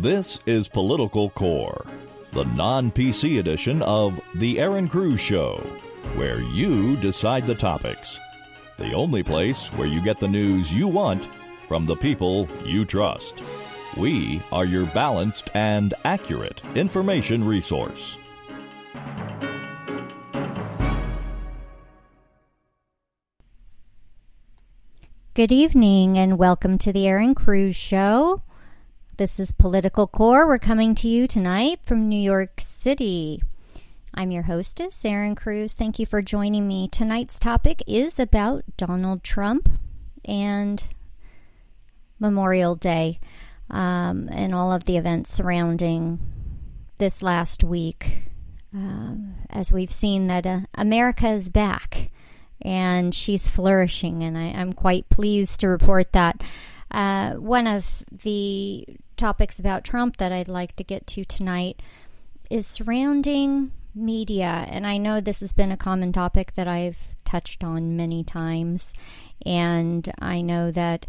This is Political Core, the non-PC edition of The Erin Cruz Show, where you decide the topics. The only place where you get the news you want from the people you trust. We are your balanced and accurate information resource. Good evening and welcome to the Erin Cruz Show. This is Political Core. We're coming to you tonight from New York City. I'm your hostess, Erin Cruz. Thank you for joining me. Tonight's topic is about Donald Trump and Memorial Day and all of the events surrounding this last week. As we've seen that America is back and she's flourishing, and I'm quite pleased to report that. One of the topics about Trump that I'd like to get to tonight is surrounding media. And I know this has been a common topic that I've touched on many times. And I know that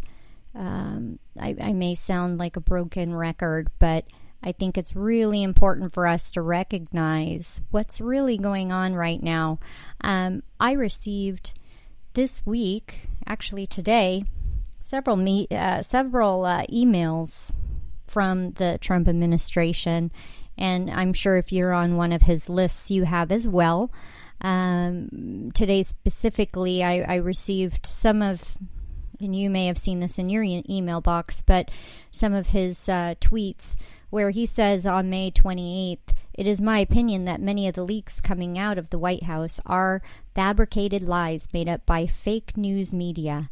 I may sound like a broken record, but I think it's really important for us to recognize what's really going on right now. I received this week, actually today, several emails from the Trump administration, and I'm sure if you're on one of his lists, you have as well. Today specifically, I received some of, and you may have seen this in your email box, but some of his tweets where he says on May 28th, "It is my opinion that many of the leaks coming out of the White House are fabricated lies made up by fake news media."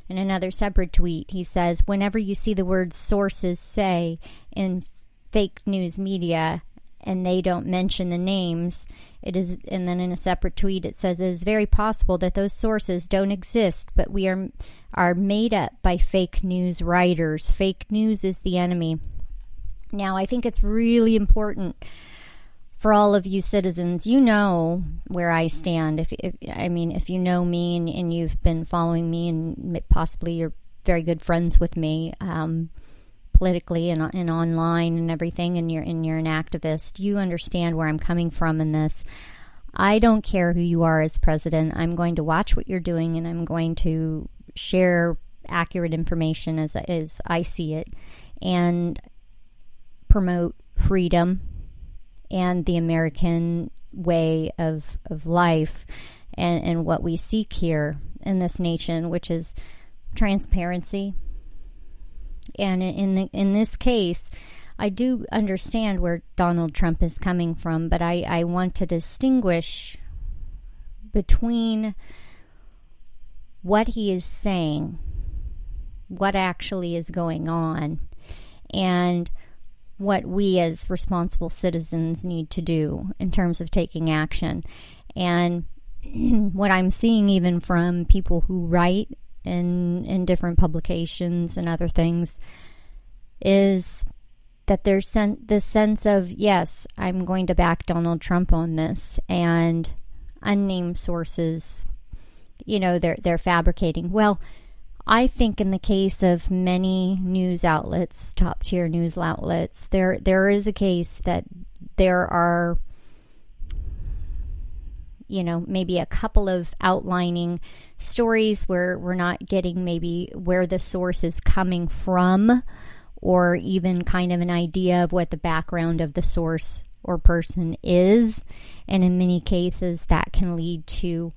In another separate tweet, he says, "Whenever you see the words sources say in fake news media and they don't mention the names, it is," and then in a separate tweet it says, "It is very possible that those sources don't exist, but we are made up by fake news writers. Fake news is the enemy." Now, I think it's really important for all of you citizens. You know where I stand. If you know me and you've been following me and possibly you're very good friends with me politically and online and everything, and you're an activist, you understand where I'm coming from in this. I don't care who you are as president. I'm going to watch what you're doing, and I'm going to share accurate information as I see it, and promote freedom and the American way of life and what we seek here in this nation, which is transparency. And in this case, I do understand where Donald Trump is coming from, but I want to distinguish between what he is saying, what actually is going on, and what we as responsible citizens need to do in terms of taking action. And what I'm seeing even from people who write in different publications and other things is that there's this sense of, yes, I'm going to back Donald Trump on this, and unnamed sources, they're fabricating. Well, I think in the case of many news outlets, top-tier news outlets, there is a case that there are, maybe a couple of outlining stories where we're not getting maybe where the source is coming from, or even kind of an idea of what the background of the source or person is. And in many cases, that can lead to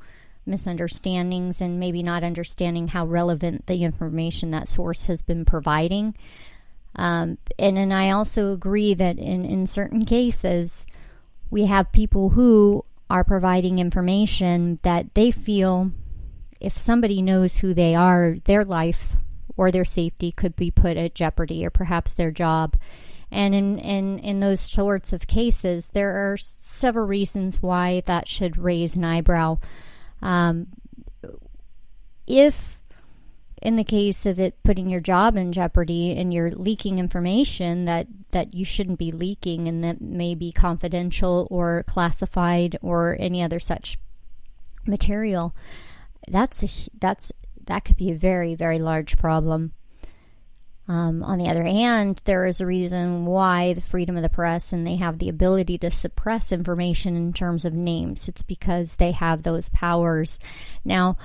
misunderstandings and maybe not understanding how relevant the information that source has been providing. And I also agree that in certain cases, we have people who are providing information that they feel if somebody knows who they are, their life or their safety could be put at jeopardy, or perhaps their job. And in those sorts of cases, there are several reasons why that should raise an eyebrow. If in the case of it putting your job in jeopardy and you're leaking information that you shouldn't be leaking and that may be confidential or classified or any other such material, that could be a very, very large problem. On the other hand, there is a reason why the freedom of the press and they have the ability to suppress information in terms of names. It's because they have those powers. Now,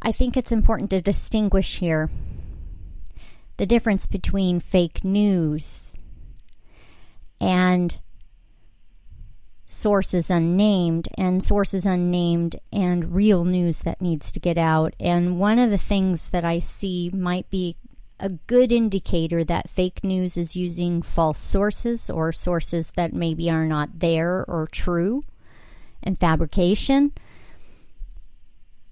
I think it's important to distinguish here the difference between fake news and sources unnamed and real news that needs to get out. And one of the things that I see might be a good indicator that fake news is using false sources or sources that maybe are not there or true, and fabrication,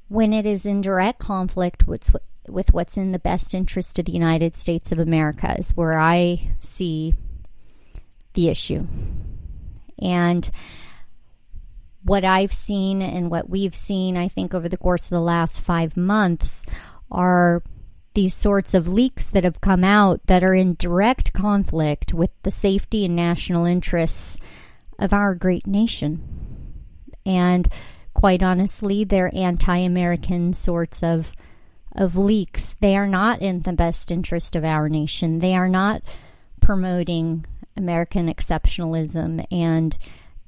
when it is in direct conflict with what's in the best interest of the United States of America, is where I see the issue. And what I've seen and what we've seen, I think, over the course of the last 5 months are these sorts of leaks that have come out that are in direct conflict with the safety and national interests of our great nation. And quite honestly, they're anti-American sorts of leaks. They are not in the best interest of our nation. They are not promoting American exceptionalism and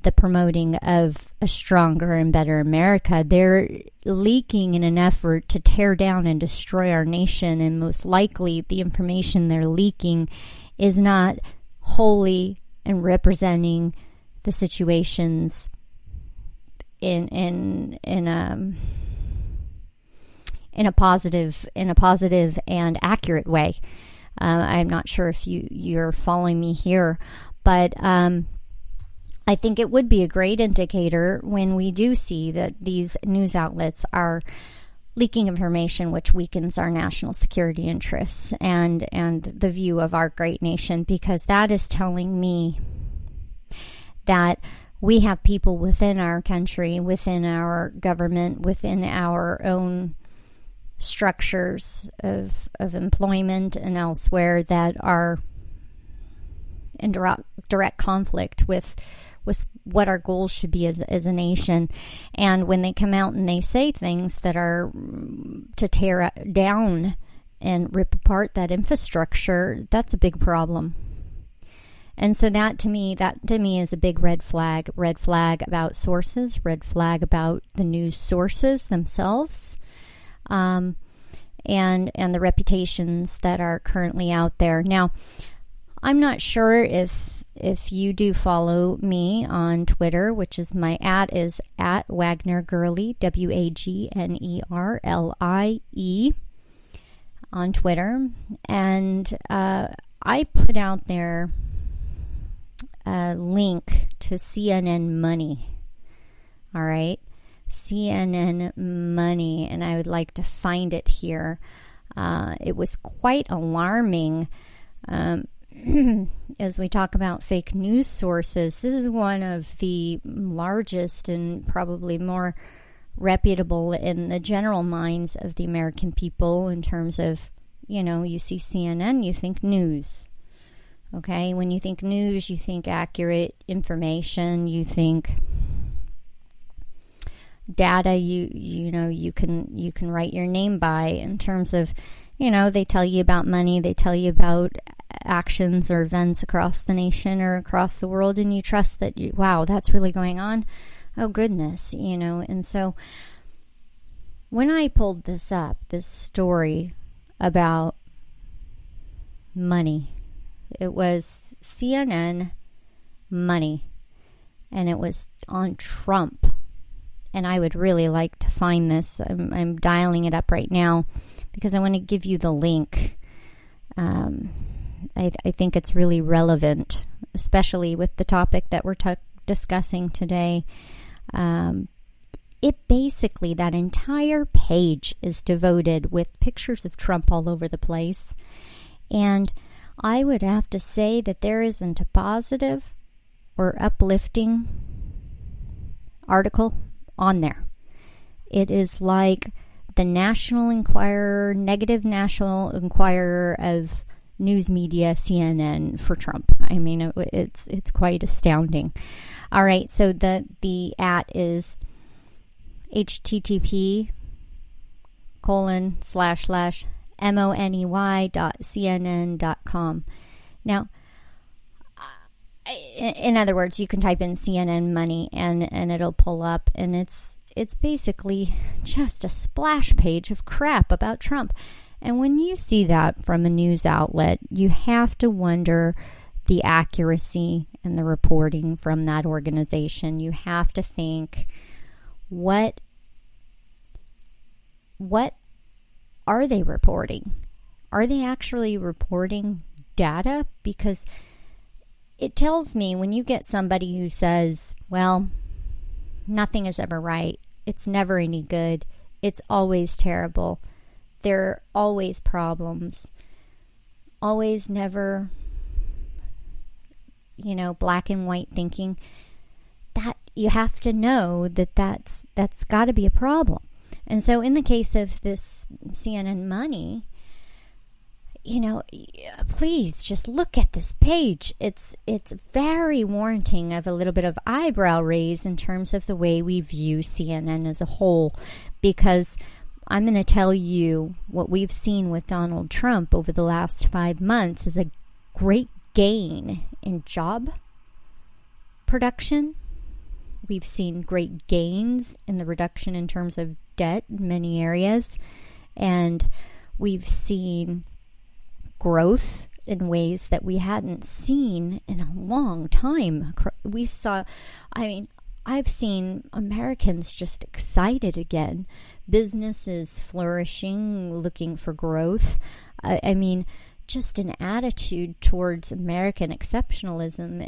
the promoting of a stronger and better America. They're leaking in an effort to tear down and destroy our nation, and most likely the information they're leaking is not wholly and representing the situations in a positive and accurate way. I'm not sure if you're following me here, but I think it would be a great indicator when we do see that these news outlets are leaking information which weakens our national security interests and the view of our great nation, because that is telling me that we have people within our country, within our government, within our own structures of employment and elsewhere that are in direct conflict with what our goals should be as a nation. And when they come out and they say things that are to tear down and rip apart that infrastructure, that's a big problem. And so that to me is a big red flag about sources, red flag about the news sources themselves, and the reputations that are currently out there. Now, I'm not sure if you do follow me on Twitter, which is my is at Wagner Gurley, WAGNERLIE on Twitter. And I put out there a link to CNN Money. All right. CNN Money. And I would like to find it here. It was quite alarming. As we talk about fake news sources, this is one of the largest and probably more reputable in the general minds of the American people in terms of, you see CNN, you think news. Okay, when you think news, you think accurate information, you think data you can write your name by in terms of, they tell you about money, they tell you about actions or events across the nation or across the world, and you trust that wow, that's really going on. Oh goodness, and so when I pulled this story about money, it was CNN Money, and it was on Trump. And I would really like to find this. I'm dialing it up right now because I want to give you the link. I think it's really relevant, especially with the topic that we're discussing today. It basically, that entire page is devoted with pictures of Trump all over the place. And I would have to say that there isn't a positive or uplifting article on there. It is like the National Enquirer, negative National Enquirer of news media, CNN for Trump. I mean, it's quite astounding. All right, so the @ is http:// money.cnn.com. Now, in other words, you can type in CNN money and it'll pull up, and it's basically just a splash page of crap about Trump. And when you see that from a news outlet, you have to wonder the accuracy and the reporting from that organization. You have to think, what are they reporting? Are they actually reporting data? Because it tells me when you get somebody who says, well, nothing is ever right, it's never any good, it's always terrible, there are always problems, always never, black and white thinking, that you have to know that's got to be a problem. And so in the case of this CNN money, please just look at this page. It's very warranting of a little bit of eyebrow raise in terms of the way we view CNN as a whole, because I'm going to tell you what we've seen with Donald Trump over the last 5 months is a great gain in job production. We've seen great gains in the reduction in terms of debt in many areas, and we've seen growth in ways that we hadn't seen in a long time. I've seen Americans just excited again, businesses flourishing, looking for growth. Just an attitude towards American exceptionalism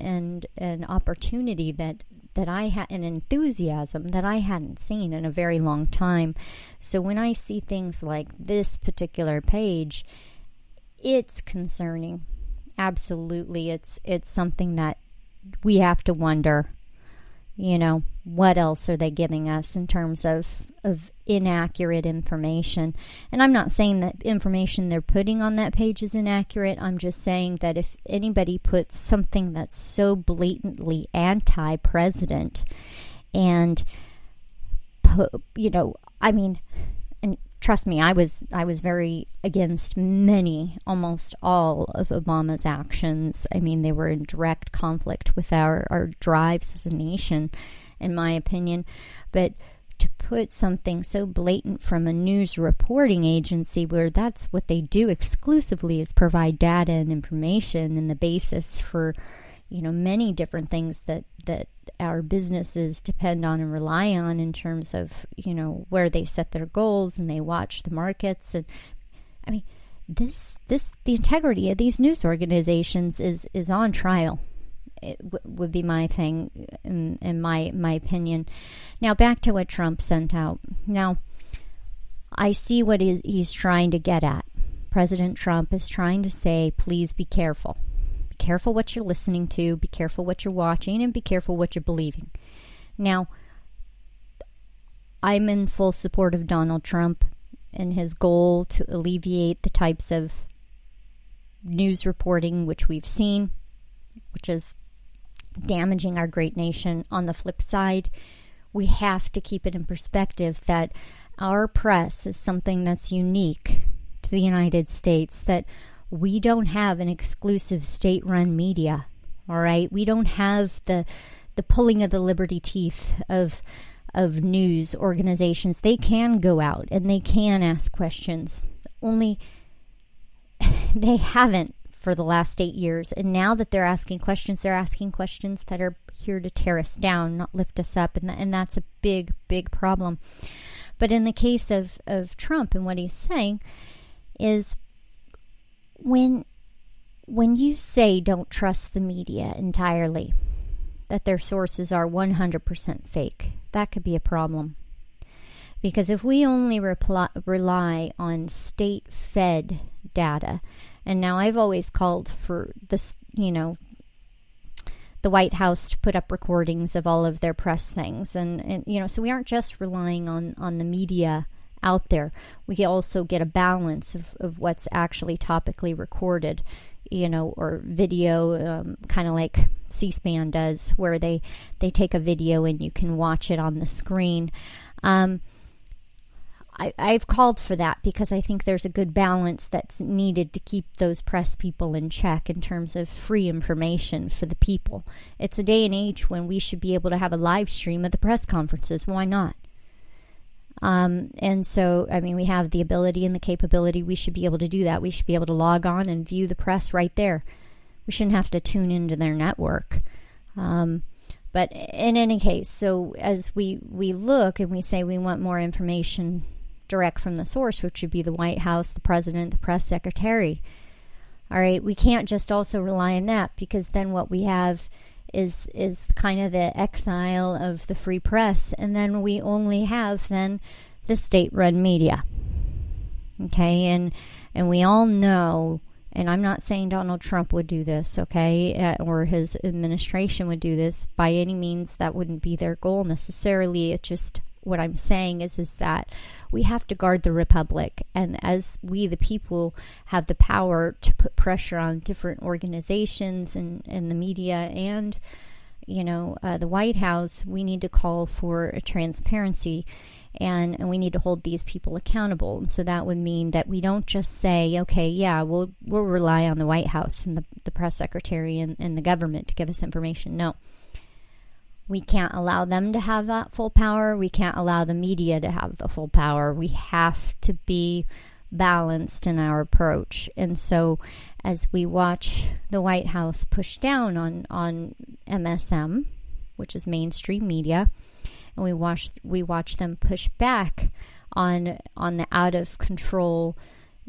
and opportunity that I had, an enthusiasm that I hadn't seen in a very long time. So when I see things like this particular page, it's concerning. Absolutely. It's something that we have to wonder, what else are they giving us in terms of inaccurate information? And I'm not saying that information they're putting on that page is inaccurate. I'm just saying that if anybody puts something that's so blatantly anti-president and, and trust me, I was very against almost all of Obama's actions. They were in direct conflict with our drives as a nation, in my opinion. But to put something so blatant from a news reporting agency where that's what they do exclusively is provide data and information and the basis for, many different things that our businesses depend on and rely on in terms of, where they set their goals and they watch the markets. And the integrity of these news organizations is on trial. It would be my thing, in my opinion. Now, back to what Trump sent out. Now, I see what he's trying to get at. President Trump is trying to say, please be careful. Be careful what you're listening to, be careful what you're watching, and be careful what you're believing. Now, I'm in full support of Donald Trump and his goal to alleviate the types of news reporting which we've seen, which is damaging our great nation. On the flip side, we have to keep it in perspective that our press is something that's unique to the United States, that we don't have an exclusive state-run media, all right? We don't have the pulling of the liberty teeth of news organizations. They can go out and they can ask questions. Only they haven't for the last 8 years. And now that they're asking questions that are here to tear us down, not lift us up. And that's a big, big problem. But in the case of Trump and what he's saying is when you say don't trust the media entirely, that their sources are 100% fake, that could be a problem. Because if we only rely on state-fed data, and now I've always called for this, the White House to put up recordings of all of their press things. And so we aren't just relying on the media out there. We also get a balance of what's actually topically recorded, or video, kind of like C-SPAN does, where they take a video and you can watch it on the screen. I've called for that because I think there's a good balance that's needed to keep those press people in check in terms of free information for the people. It's a day and age when we should be able to have a live stream of the press conferences. Why not? And so, I mean, we have the ability and the capability. We should be able to do that. We should be able to log on and view the press right there. We shouldn't have to tune into their network. But in any case, so as we look and we say we want more information direct from the source, which would be the White House, the president, the press secretary. All right, we can't just also rely on that, because then what we have is kind of the exile of the free press, and then we only have then the state-run media. Okay, and we all know, and I'm not saying Donald Trump would do this, okay, or his administration would do this. By any means, that wouldn't be their goal necessarily. It's just what I'm saying is that we have to guard the republic, and as we the people have the power to put pressure on different organizations and the media and the White House, we need to call for a transparency, and we need to hold these people accountable. And so that would mean that we don't just say, okay, yeah, we'll rely on the White House and the press secretary and the government to give us information. No. We can't allow them to have that full power. We can't allow the media to have the full power. We have to be balanced in our approach. And so as we watch the White House push down on MSM, which is mainstream media, and we watch them push back on the out of control,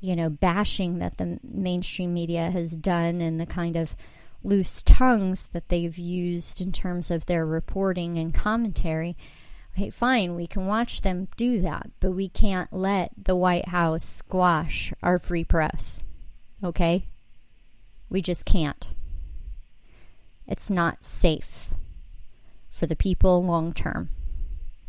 bashing that the mainstream media has done, and the kind of loose tongues that they've used in terms of their reporting and commentary. Okay, fine, we can watch them do that, but we can't let the White House squash our free press. Okay? We just can't. It's not safe for the people long term.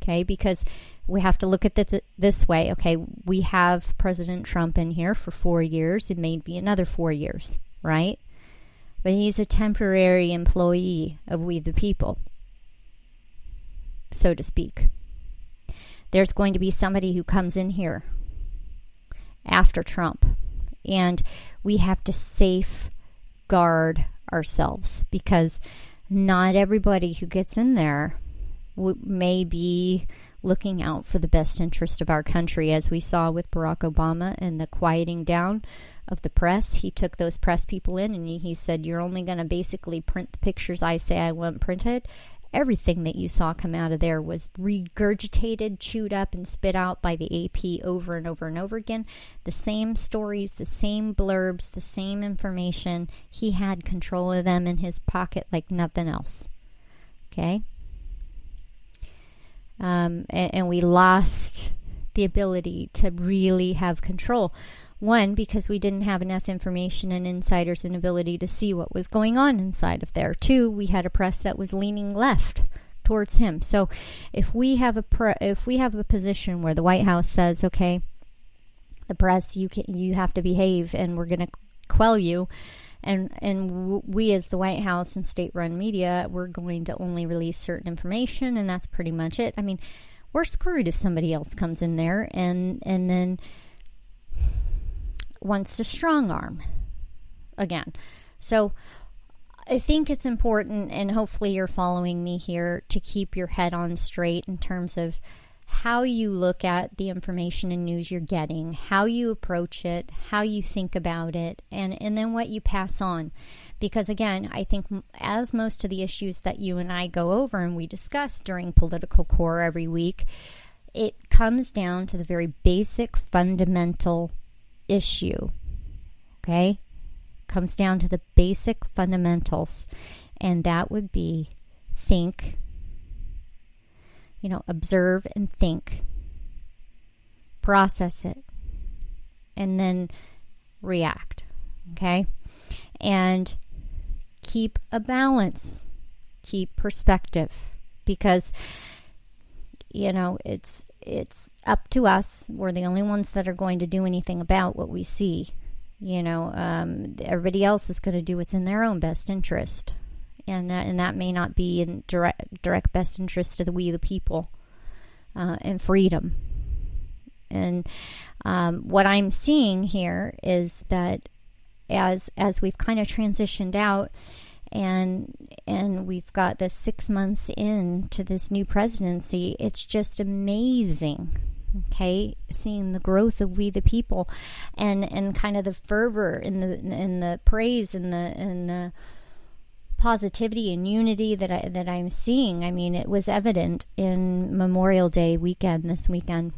Okay? Because we have to look at it this way. Okay, we have President Trump in here for 4 years. It may be another 4 years, right? But he's a temporary employee of we the people, so to speak. There's going to be somebody who comes in here after Trump, and we have to safeguard ourselves, because not everybody who gets in there may be looking out for the best interest of our country, as we saw with Barack Obama and the quieting down of the press. He took those press people in and he said, you're only going to basically print the pictures I say I want printed. Everything that you saw come out of there was regurgitated, chewed up, and spit out by the AP over and over and over again. The same stories, the same blurbs, the same information. He had control of them in his pocket like nothing else. Okay? And we lost the ability to really have control. One, because we didn't have enough information and insiders and ability to see what was going on inside of there. Two, we had a press that was leaning left towards him. So if we have a position where the White House says, okay, the press, you have to behave, and we're going to quell you, and we as the White House and state-run media, we're going to only release certain information, and that's pretty much it. I mean, we're screwed if somebody else comes in there and then wants to strong arm again. So I think it's important, and hopefully you're following me here, to keep your head on straight in terms of how you look at the information and news you're getting, how you approach it, how you think about it, and then what you pass on. Because again, I think as most of the issues that you and I go over and we discuss during Political Core every week, it comes down to the very basic fundamental issue. Okay? Comes down to the basic fundamentals, and that would be think, observe and think, process it, and then react. Okay? And keep a balance, keep perspective, because it's up to us. We're the only ones that are going to do anything about what we see. Everybody else is going to do what's in their own best interest, and that may not be in direct best interest of we the people, and freedom. And what I'm seeing here is that as we've kind of transitioned out, and we've got this 6 months into this new presidency, it's just amazing. Okay, seeing the growth of we the people, and kind of the fervor and the praise and the positivity and unity that I'm seeing. I mean, it was evident in Memorial Day weekend this weekend.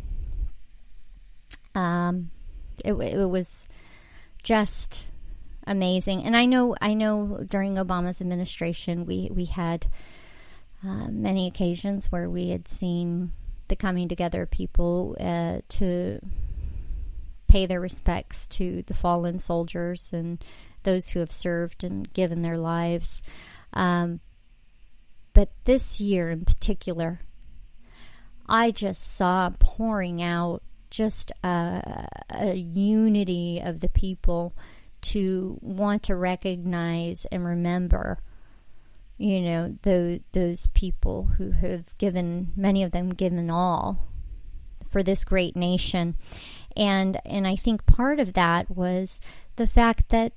It was just amazing. And I know during Obama's administration we had many occasions where we had seen the coming together of people to pay their respects to the fallen soldiers and those who have served and given their lives. But this year in particular, I just saw pouring out just a unity of the people to want to recognize and remember, those people who have given, many of them given all for this great nation. And I think part of that was the fact that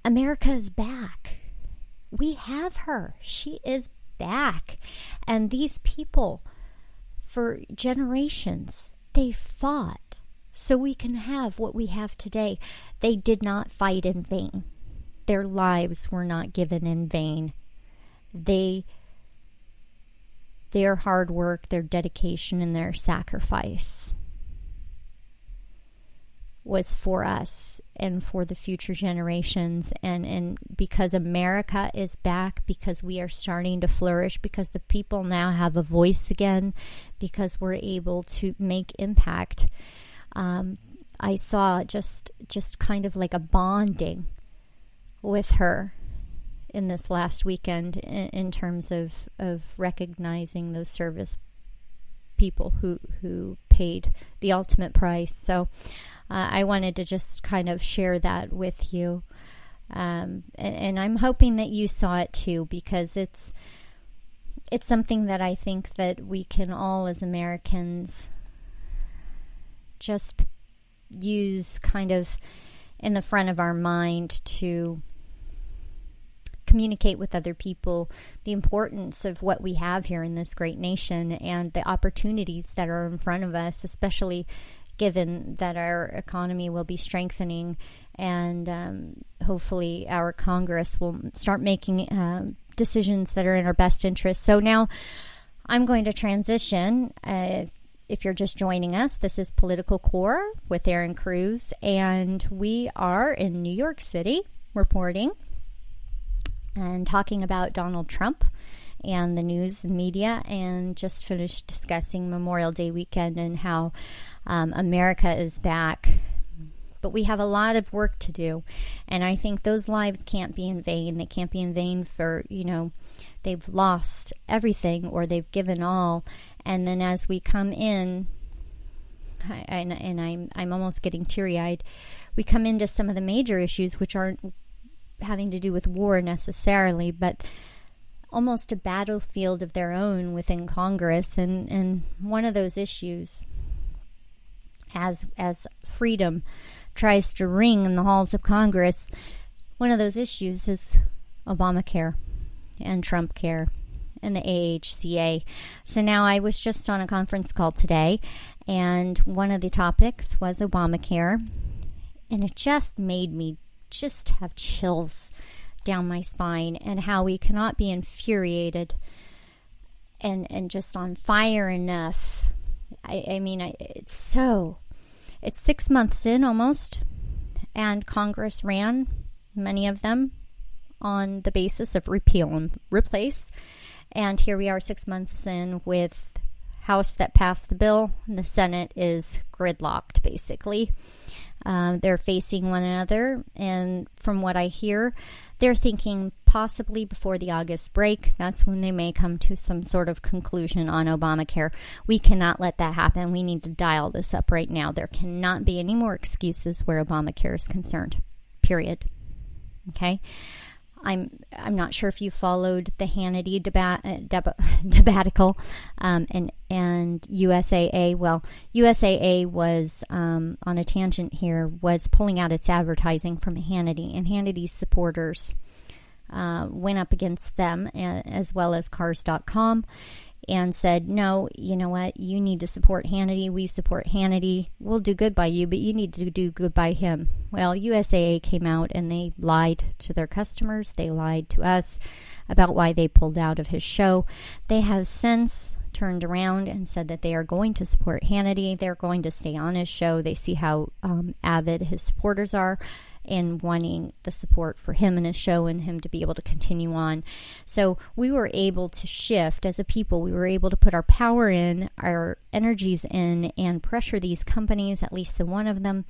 America is back. We have her. She is back. And these people, for generations, they fought so we can have what we have today. They did not fight in vain. Their lives were not given in vain. Their hard work, their dedication, and their sacrifice was for us and for the future generations. And because America is back, because we are starting to flourish, because the people now have a voice again, because we're able to make impact. I saw just kind of like a bonding with her in this last weekend in terms of recognizing those service people who paid the ultimate price. So I wanted to just kind of share that with you. And I'm hoping that you saw it too, because it's something that I think that we can all as Americans just use kind of in the front of our mind to communicate with other people the importance of what we have here in this great nation and the opportunities that are in front of us, especially given that our economy will be strengthening and hopefully our Congress will start making decisions that are in our best interest. So now I'm going to transition. If you're just joining us, this is Political Core with Erin Cruz, and we are in New York City reporting and talking about Donald Trump and the news and media, and just finished discussing Memorial Day weekend and how America is back. But we have a lot of work to do, and I think those lives can't be in vain. They can't be in vain for, they've lost everything or they've given all. And then as we come in, and I'm almost getting teary-eyed, we come into some of the major issues, which aren't having to do with war necessarily, but almost a battlefield of their own within Congress. And one of those issues, as freedom tries to ring in the halls of Congress, one of those issues is ObamaCare and Trump Care and the AHCA. So now I was just on a conference call today, and one of the topics was Obamacare, and it just made me just have chills down my spine, and how we cannot be infuriated and just on fire enough. It's 6 months in almost, and Congress ran, many of them, on the basis of repeal and replace. And here we are 6 months in with House that passed the bill, and the Senate is gridlocked, basically. They're facing one another, and from what I hear, they're thinking possibly before the August break, that's when they may come to some sort of conclusion on Obamacare. We cannot let that happen. We need to dial this up right now. There cannot be any more excuses where Obamacare is concerned, period. Okay? I'm not sure if you followed the Hannity debaticle and USAA. Well, USAA was on a tangent here, was pulling out its advertising from Hannity, and Hannity's supporters went up against them, as well as Cars.com, and said, no, you know what, you need to support Hannity. We support Hannity. We'll do good by you, but you need to do good by him. Well, USAA came out and they lied to their customers. They lied to us about why they pulled out of his show. They have since turned around and said that they are going to support Hannity. They're going to stay on his show. They see how avid his supporters are and wanting the support for him and his show and him to be able to continue on. So we were able to shift as a people. We were able to put our power in, our energies in, and pressure these companies, at least the one of them,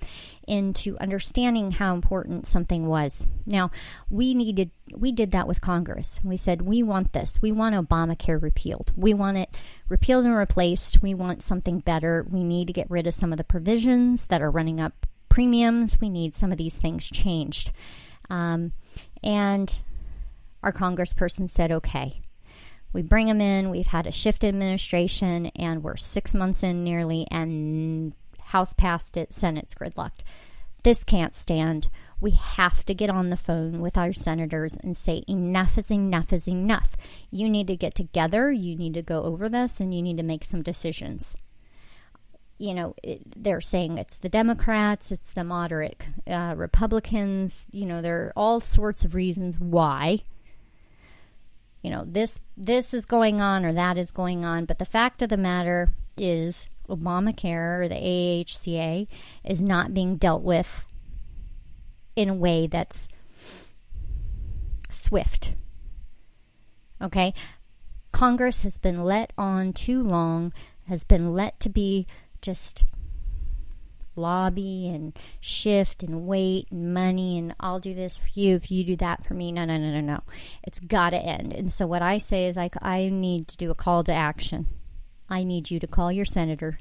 into understanding how important something was. Now, we did that with Congress. We said, we want this. We want Obamacare repealed. We want it repealed and replaced. We want something better. We need to get rid of some of the provisions that are running up premiums. We need some of these things changed. And our congressperson said, okay. We bring them in. We've had a shift in administration, and we're 6 months in nearly, and House passed it, Senate's gridlocked. This can't stand. We have to get on the phone with our senators and say, enough is enough is enough. You need to get together. You need to go over this, and you need to make some decisions. You know, they're saying it's the Democrats, it's the moderate Republicans. You know, there are all sorts of reasons why, you know, this is going on or that is going on. But the fact of the matter is Obamacare, or the AHCA, is not being dealt with in a way that's swift. Okay? Congress has been let on too long, has been let to be just lobby and shift and wait and money and I'll do this for you if you do that for me. No. It's got to end. And so what I say is I need to do a call to action. I need you to call your senator.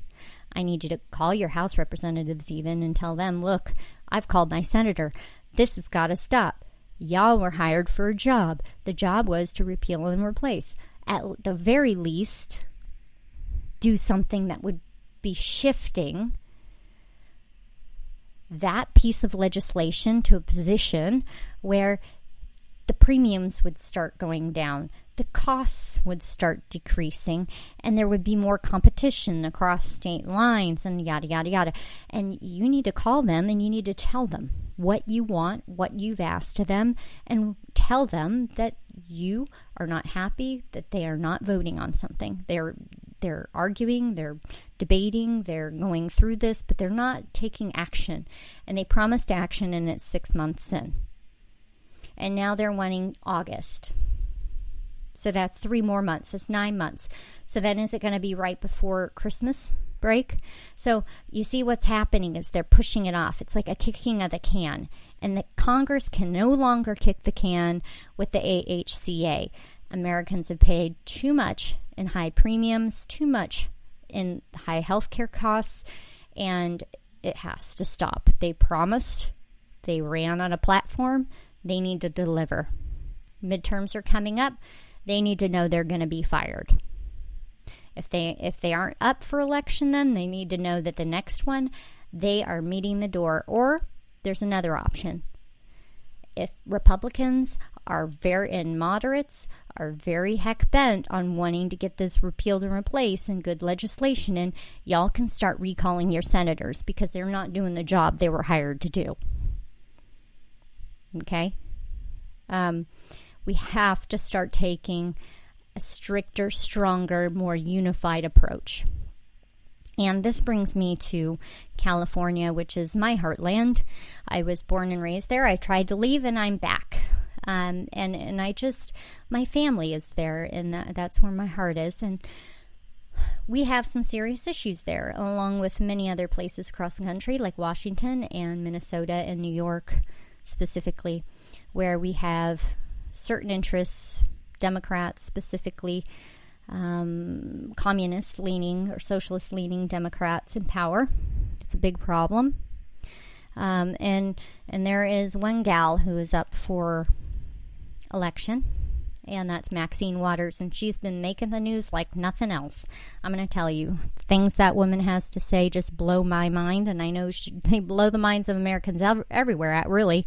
I need you to call your House representatives even and tell them, look, I've called my senator. This has got to stop. Y'all were hired for a job. The job was to repeal and replace. At the very least, do something that would be shifting that piece of legislation to a position where the premiums would start going down, the costs would start decreasing, and there would be more competition across state lines and yada, yada, yada. And you need to call them and you need to tell them what you want, what you've asked of them, and tell them that you are not happy, that they are not voting on something. They're arguing, they're debating, they're going through this, but they're not taking action. And they promised action, and it's 6 months in. And now they're wanting August. So that's 3 more months. That's 9 months. So then is it going to be right before Christmas break? So you see what's happening is they're pushing it off. It's like a kicking of the can. And the Congress can no longer kick the can with the AHCA. Americans have paid too much in high premiums, too much in high healthcare costs, and it has to stop. They promised, they ran on a platform, they need to deliver. Midterms are coming up, they need to know they're going to be fired. If they aren't up for election, then they need to know that the next one, they are meeting the door. Or there's another option. If Republicans and moderates are very heck bent on wanting to get this repealed and replaced and good legislation in, y'all can start recalling your senators because they're not doing the job they were hired to do. Okay? We have to start taking a stricter, stronger, more unified approach. And this brings me to California, which is my heartland. I was born and raised there. I tried to leave, and I'm back. And I just, my family is there, and that's where my heart is. And we have some serious issues there, along with many other places across the country, like Washington and Minnesota and New York specifically, where we have certain interests, Democrats specifically, communist-leaning or socialist-leaning Democrats in power. It's a big problem. And there is one gal who is up for election, and that's Maxine Waters, and she's been making the news like nothing else. I'm going to tell you, things that woman has to say just blow my mind, and I know they blow the minds of Americans everywhere, really,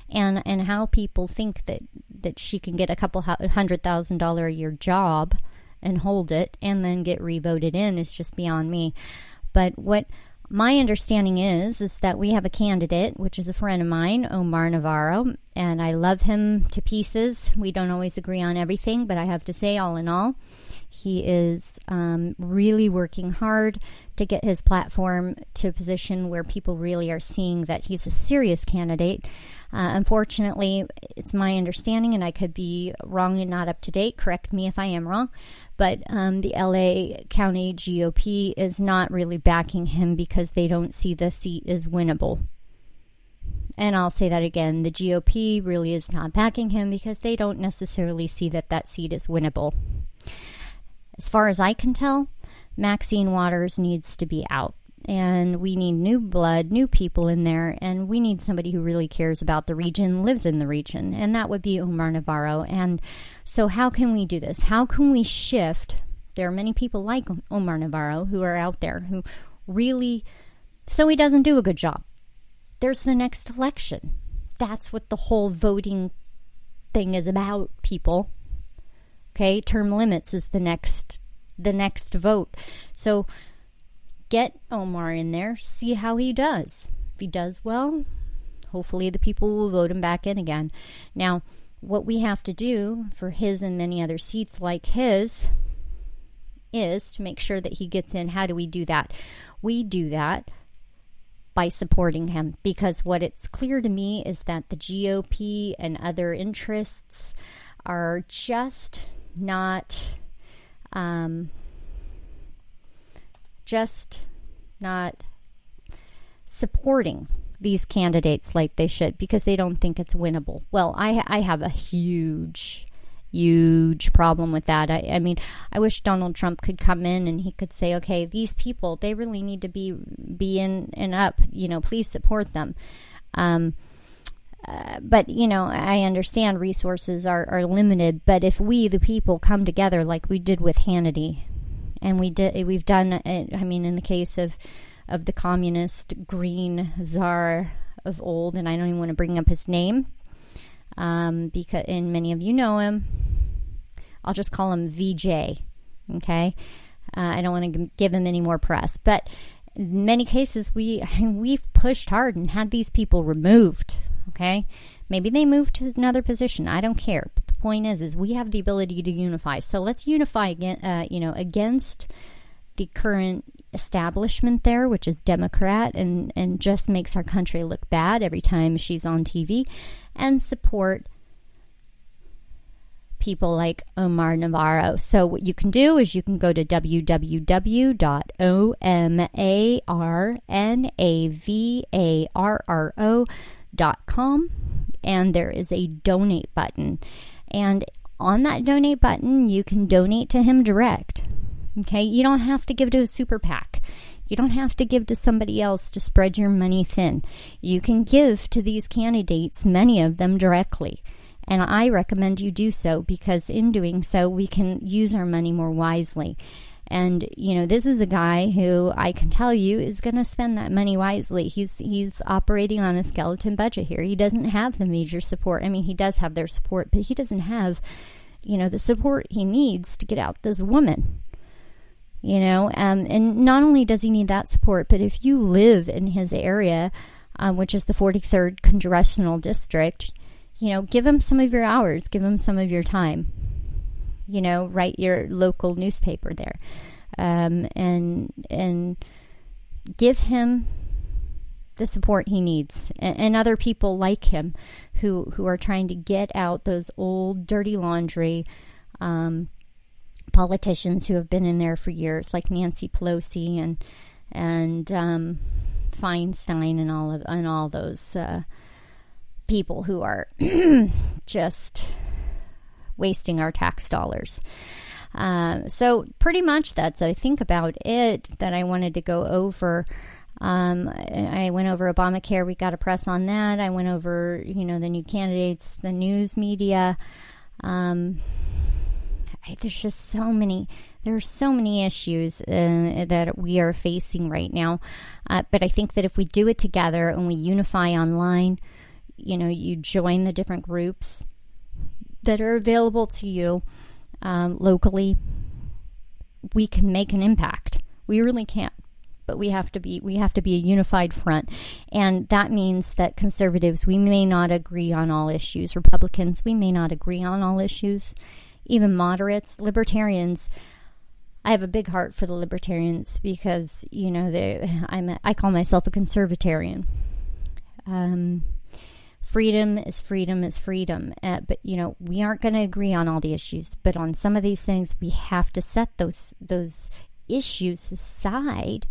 and how people think that she can get a couple $100,000 a year job and hold it and then get re-voted in is just beyond me. But what my understanding is that we have a candidate, which is a friend of mine, Omar Navarro, and I love him to pieces. We don't always agree on everything, but I have to say, all in all, he is really working hard to get his platform to a position where people really are seeing that he's a serious candidate. Unfortunately, it's my understanding, and I could be wrong and not up to date, correct me if I am wrong, but the LA County GOP is not really backing him because they don't see the seat as winnable. And I'll say that again, the GOP really is not backing him because they don't necessarily see that seat is winnable. As far as I can tell, Maxine Waters needs to be out. And we need new blood, new people in there, and we need somebody who really cares about the region, lives in the region, and that would be Omar Navarro. And so how can we do this? How can we shift? There are many people like Omar Navarro who are out there who really, so he doesn't do a good job. There's the next election. That's what the whole voting thing is about, people. Okay, term limits is the next vote. So get Omar in there, see how he does. If he does well, hopefully the people will vote him back in again. Now, what we have to do for his and many other seats like his is to make sure that he gets in. How do we do that? We do that by supporting him, because what it's clear to me is that the GOP and other interests are just not supporting these candidates like they should, because they don't think it's winnable. Well, I have a huge problem with that. I mean, I wish Donald Trump could come in and he could say, okay, these people, they really need to be in and up, please support them. But, I understand resources are limited, but if we, the people, come together like we did with Hannity, and we've done, in the case of the communist green czar of old, and I don't even want to bring up his name, because, and many of you know him, I'll just call him VJ, okay? I don't want to give him any more press, but in many cases, we've pushed hard and had these people removed, okay? Maybe they moved to another position. I don't care. But the point is we have the ability to unify. So let's unify again, against the current establishment there, which is Democrat and just makes our country look bad every time she's on TV, and support people like Omar Navarro. So what you can do is you can go to www.omarnavarro.com, and there is a donate button. And on that donate button, you can donate to him direct. Okay, you don't have to give to a super PAC. You don't have to give to somebody else to spread your money thin. You can give to these candidates, many of them directly. And I recommend you do so, because in doing so, we can use our money more wisely. And, this is a guy who I can tell you is going to spend that money wisely. He's operating on a skeleton budget here. He doesn't have the major support. I mean, he does have their support, but he doesn't have, the support he needs to get out this woman. And not only does he need that support, but if you live in his area, which is the 43rd congressional district, give him some of your hours, give him some of your time, write your local newspaper there, and give him the support he needs, and other people like him who are trying to get out those old dirty laundry, politicians who have been in there for years, like Nancy Pelosi and Feinstein and all those people who are just wasting our tax dollars. So pretty much that's, I think, about it that I wanted to go over. I went over Obamacare. We got a press on that. I went over, the new candidates, the news media. There's just there are so many issues that we are facing right now. But I think that if we do it together and we unify online, you join the different groups that are available to you locally, we can make an impact. We really can. But we have to be a unified front. And that means that conservatives, we may not agree on all issues. Republicans, we may not agree on all issues. Even moderates, libertarians. I have a big heart for the libertarians because, I call myself a conservatarian. Freedom is freedom is freedom. But, we aren't going to agree on all the issues. But on some of these things, we have to set those issues aside.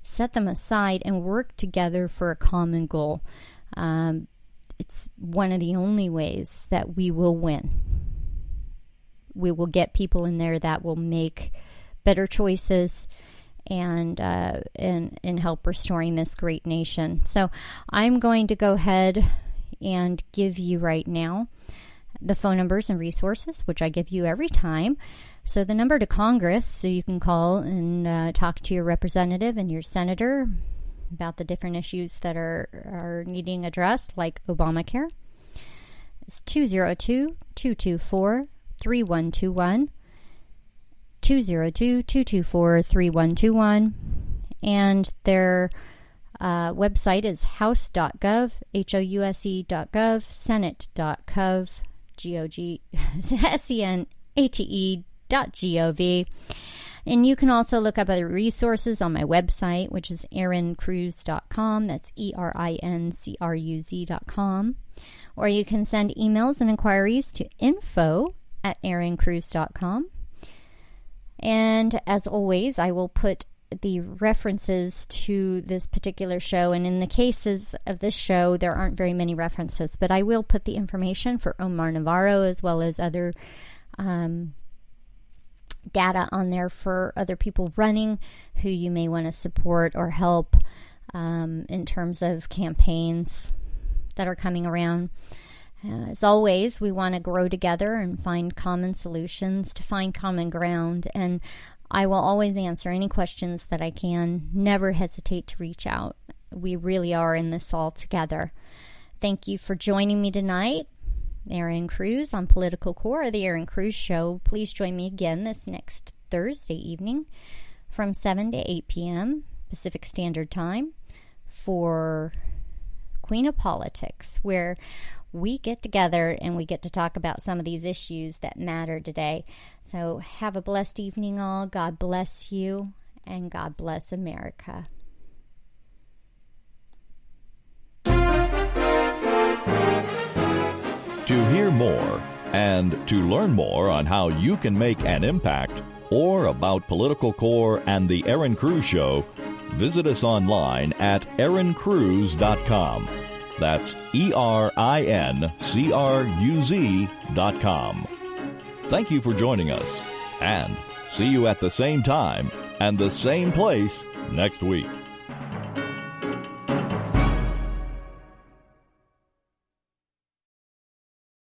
Set them aside and work together for a common goal. It's one of the only ways that we will win. We will get people in there that will make better choices and help restoring this great nation. So I'm going to go ahead and give you right now the phone numbers and resources, which I give you every time. So the number to Congress, so you can call and talk to your representative and your senator about the different issues that are needing addressed, like Obamacare. It's 202-224-3121, 202-224-3121, and their website is house.gov, house.gov, senate.gov, senate.gov. And you can also look up other resources on my website, which is erincruz.com. That's erincruz.com. Or you can send emails and inquiries to info@erincruz.com. And as always, I will put the references to this particular show. And in the cases of this show, there aren't very many references, but I will put the information for Omar Navarro as well as other data on there for other people running who you may want to support or help in terms of campaigns that are coming around. As always, we want to grow together and find common solutions to find common ground. And I will always answer any questions that I can. Never hesitate to reach out. We really are in this all together. Thank you for joining me tonight. Erin Cruz on Political Core, the Erin Cruz Show. Please join me again this next Thursday evening from 7 to 8 p.m. Pacific Standard Time for Queen of Politics, where we get together and we get to talk about some of these issues that matter today. So have a blessed evening all. God bless you, and God bless America. To hear more and to learn more on how you can make an impact or about Political Core and the Erin Cruz Show, visit us online at erincruz.com. That's erincruz.com. Thank you for joining us, and see you at the same time and the same place next week.